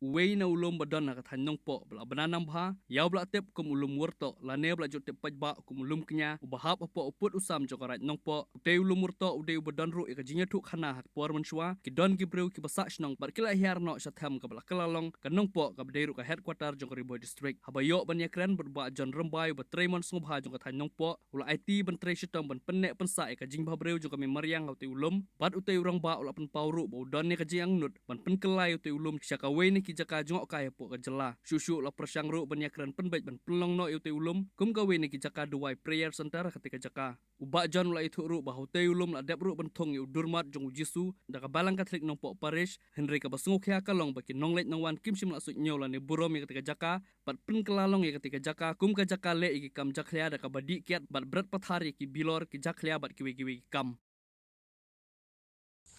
uwei na ulum badan na kathan nong po bla bananam bha yaw bla tep kum ulum wurto la ne bla jot tep pajba kum ulum kenya ubahap apo uput usam jokarat nong po te ulum wurto ude badan ru ka jinya thu khana hak por manswa ki don ki breu ki basa snong bar kila hiar no satham ka bla kalalong ka nong po ka bderu ka headquarter jong riboy district habayo banya kran berba jon rembai batremon sung bha jong kathan nong po ula IT ban tre shitom ban pennek pensa ka jing bha breu jong ka memariang te ulum bat ute urang ba ula pen pauru bo don ne ka jiang nut ban pen kelai te ulum syaka we ne ki jaka jong kaya po ka jela susu la persang ru ban yakran penbej ban pelong no te ulum kum ka we ne ki jaka duai prayer center ketika jaka uba jon la itu ru ba te ulum la dep ru ban thong yu durmat jong jisu da ka balang katlik nong po parish henry ka basungu kya kalong ba ki nonglet nong wan kim sim la su nyola ne burom ketika jaka bat pen kelalong ketika jaka kum ka jaka le ki kam jaklia da ka badi kiat bat berat pathari ki bilor ki jaklia bat ki we kam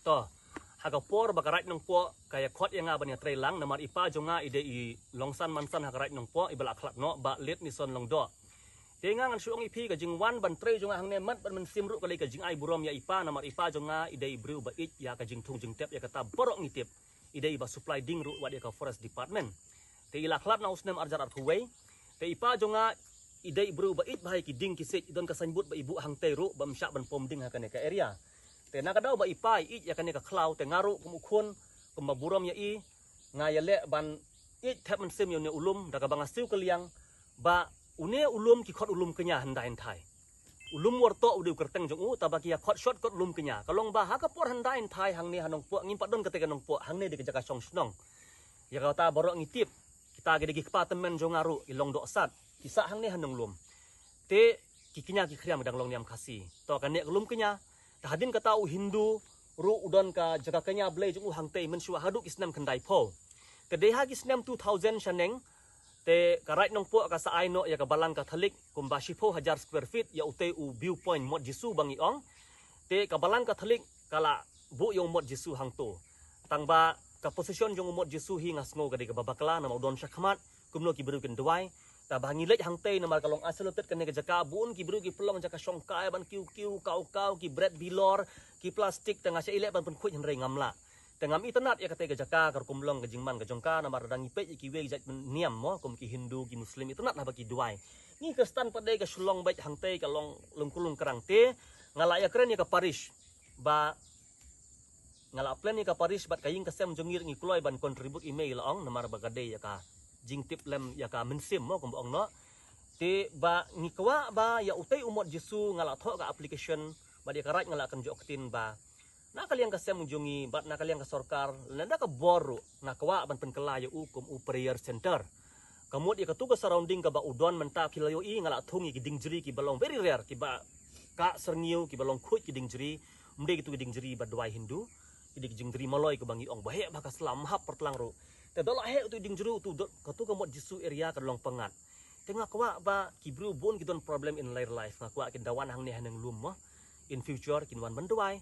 to hagapor bakarat nong po kaya khot yang nga banya trailang namar ipa jonga ide I longsan mansan hakarat nong po ibala akhlak no ba let ni son long do tenga ngan suong ipi ka jing wan ban tre jonga hangne mat ban men simru kali ka jing ai burom ya ipa namar ipa jonga ide ibru ba it ya ka jing thung jing tep ya kata borok ni tep ide iba supply ding ru wa dia ka forest department te ila akhlak na usnem arjar ar huwei te ipa jonga ide ibru ba it bahai ki ding ki sej don ka sanbut ba ibu hang te ru ba msyak ban pom ding hakane ka area te nakadaw ba ipai it ya kanya ka klaw te ngaru kumukun kumaburom ya I ngayale ban it tap man sim ne ulum daga banga siu kaliang ba une ulum ki khot ulum kenya handai thai ulum worto udu kerteng jong u tabaki ya khot shot kot ulum kenya kalong ba ha ka por handai thai hang ne hanong po ngim padon ketika nong po hang ne de jaka song snong ya kata borok ngitip kita gede ki patemen jong ngaru ilong do sat kisa hang ne hanong lum te kikinya ki kriam dang long niam khasi to kan ne ulum kenya hadin kata u Hindu ru udon ka jaka kenya blai jung u hangtei mensua haduk isnam khandai pho kedeha isnam 2000 shaneng te karait nong po ka sa aino ya ka balang ka thalik kumbashi pho 1000 square feet ya utei u viewpoint mod jisu bangi ong te ka balang ka thalik kala bu yung mod jisu hangto tangba ka position jung mod jisu hi ngasngo ka de ka babakla na udon shakmat kumno ki beru ken duai ta bangi lej hangtei namar kalong asalotet kene ka jaka bun ki bru ki pelong jaka songkai ban kiu kau ki bread bilor ki plastik tengah se ilek ban pun khuj henrei ngamla tengam internet ya kate ka jaka kar kumlong ka jingman ka jongka namar dang ipe ki we jat niam mo kum ki Hindu ki Muslim internet na baki duai ni ka stan pade ka sulong bait hangtei ka long lungkulung kerang te ngala ya keren ya ka parish ba ngala plan ya ka parish bat kaying kasem jongir ngi kloi ban contribute email ong namar bagade ya ka jing tip lem ya ka mensim mo kum ong no te ba ngikwa ba ya utei umot jisu ngala tho ka application ba dia karat ngala kan joktin ba na kaliang ka sem jungi bat na kaliang ka sorkar nanda ka boru nakwa ban pen kelaya ukum u prayer center kamut ya katuga surrounding ka ba udon menta kilayo I ngala thungi ki dingjri ki balong very rare ki ba ka serniu ki balong khut ki dingjri mde gitu ki dingjri ba dwai Hindu ki dingjri maloi ke bangi ong bahe ba ka selam hap pertlang ro te dolak he tu dingjru tu katuga mod jisu area ka long pengat tengah kwa ba kibru bon kidon problem in later life ngakwa kin dawan hang ne hanang lum mo in future kin wan banduai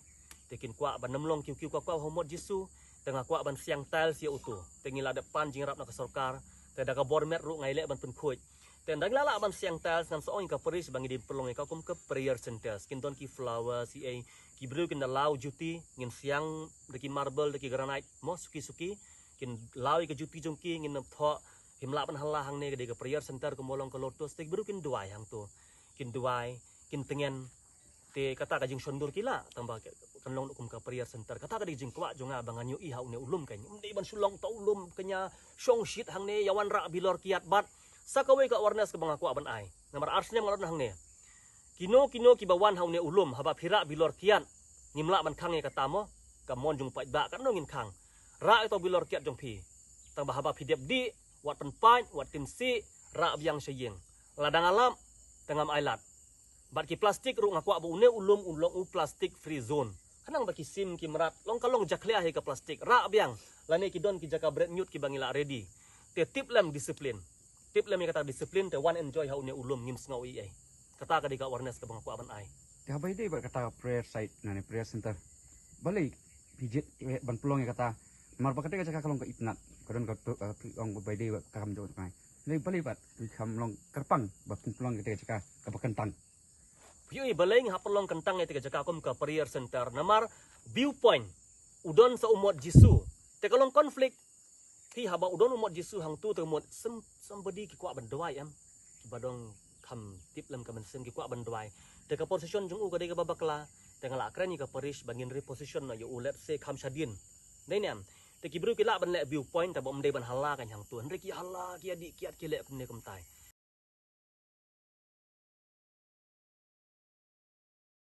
tekin kwa ban nemlong kiu kwa homod jisu tengah kwa ban siang tel sia utu tengila depan jingrap na ka sorkar te daga bormet ru ngaile ban pen khoj te ndang lala ban siang tel san soong ka peris bangi di pelong ka kum ke prayer center kin don ki flower si ai kibru kin lau juti ngin siang deki marble deki granite mo suki kin lawi ke juti jongki ngin tho himla ban hala hang ne de ke prayer center ke molong ke lotus te beru kin duai hang tu kin duai kin tengen te kata ka jing sondur kila tambah kan long kum ka prayer center kata ka jing kwa jonga bangan yu I haune ulum kan umde ban sulong ta ulum kenya song shit hang ne yawan ra bilor kiat bat sakawe ka awareness ke bangaku ban ai namar arsne ngalon hang ne kino ki bawan haune ulum haba phira bilor kiat ngimla ban khang e kata mo ka mon jung pai ba kan ngin khang ra itu bilor kiat jong phi tambah haba pidep di wat penpai wat tim si ra biang seyeng ladang alam tengam ailat bat ki plastik ru ngakwa bu ne ulum u plastik free zone kanang baki sim ki merat long kalong jaklia he ka plastik ra biang lane ki don ki jaka bread mute ki bangila ready te tip lem disiplin tip lem kata disiplin te one enjoy hau ne ulum ngim sngaw ai kata ka dika awareness ka bangakwa ban ai ya bai dei kata prayer site nane prayer center balik pijit ban pelong kata mar bakate ka kalong ka itnat kadon ka ong bai dei ka kam do mai nei balik bat kam long kerpang bat pelong ka bakentang Yui baleng hapelong kentang ete jaka kom ka prayer center namar viewpoint udon sa umot jisu te kalong konflik Ti haba udon umot Jesu hang tu termot somebody ki kwa bandwai am. Ki badong kam tip lam kamen sem ki kwa bandwai. Te ka position jung u ka de ka babakla. Te ngala kren ni ka parish bangin reposition na yo let's say kam shadin. Nei nem. Te ki bru ki la ban le viewpoint ta bom de ban hala kan hang tu. Henry ki hala ki adik ki at ki le kum ne kum tai.